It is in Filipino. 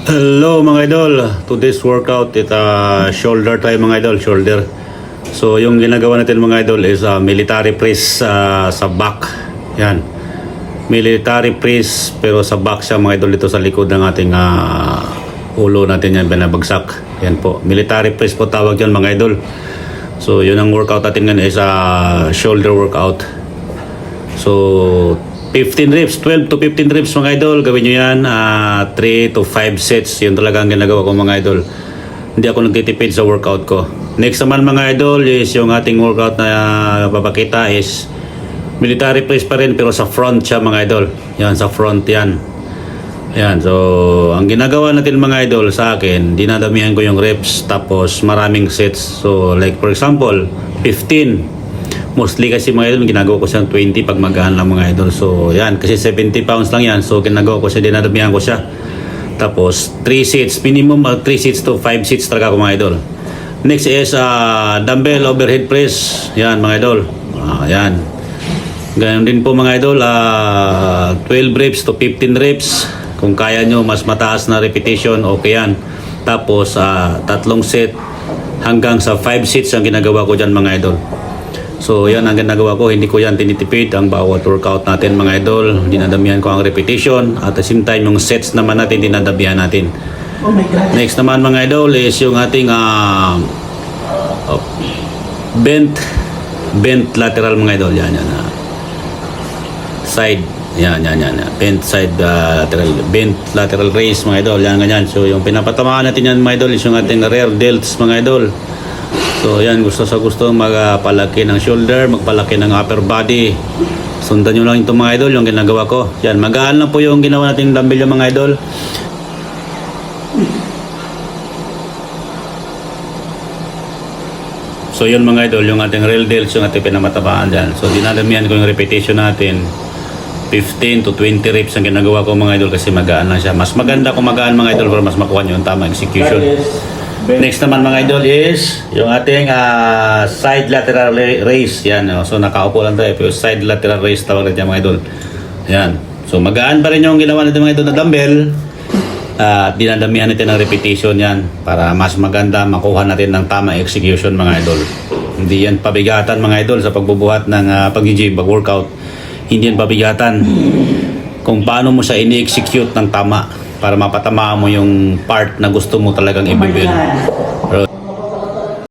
Hello mga idol, today's workout shoulder tayo mga idol, shoulder. So yung ginagawa natin mga idol is military press sa back. Yan, military press pero sa back siya mga idol, dito sa likod ng ating ulo natin yan binabagsak. Yan po, military press po tawag yan mga idol. So yun ang workout natin ngayon is shoulder workout. So 15 reps, 12 to 15 reps mga idol, gawin nyo yan, 3 to 5 sets, yun talaga ang ginagawa ko mga idol. Hindi ako nagtitipid sa workout ko. Next naman mga idol is yung ating workout na papakita is military press pa rin pero sa front siya mga idol. Yan, sa front yan. Yan, so ang ginagawa natin mga idol sa akin, dinadamihan ko yung reps tapos maraming sets. So like for example, 15. Mostly kasi mga idol, ginagawa ko siyang 20 pag magaan lang mga idol. So yan, kasi 70 pounds lang yan. So ginagawa ko siya, dinadamihan ko siya. Tapos 3 sets, minimum 3 sets to 5 sets talaga ko mga idol. Next is dumbbell overhead press. Yan mga idol. Yan. Ganyan din po mga idol, 12 reps to 15 reps. Kung kaya nyo mas mataas na repetition, okay yan. Tapos 3 set hanggang sa 5 sets ang ginagawa ko dyan mga idol. So yan ang ginagawa ko, hindi ko yan tinitipid ang bawat workout natin mga idol. Dinadamihan ko ang repetition at the same time yung sets naman natin dinadamihan natin. Next naman mga idol is yung ating bent lateral mga idol. Yan. Side. Yan. Bent side bent lateral raise mga idol. Yan ganyan. So yung pinapatamaan natin yan mga idol is yung ating rear delts mga idol. So yan, gusto magpalaki ng shoulder, magpalaki ng upper body. Sundan nyo lang ito mga idol, yung ginagawa ko. Yan, magaan lang po yung ginawa nating dumbbell yung mga idol. So yun mga idol, yung ating real delts, yung ating pinamatabaan dyan. So dinadamihan ko yung repetition natin. 15 to 20 reps ang ginagawa ko mga idol kasi magaan lang siya. Mas maganda kung magaan mga idol para mas makuha nyo yung tamang execution. Next naman mga idol is yung ating side lateral raise. Yan, so nakaupo lang tayo pero side lateral raise tawag natin mga idol. Yan, so magaan pa rin yung ginawa natin mga idol na dumbbell. Dinadamihan natin ng repetition yan para mas maganda makuha natin ng tamang execution mga idol. Hindi yan pabigatan mga idol sa pagbubuhat ng pag-gym, pag-workout. Hindi yan pabigatan kung paano mo siya ini-execute ng tama para mapatamaan mo yung part na gusto mo talagang i-build.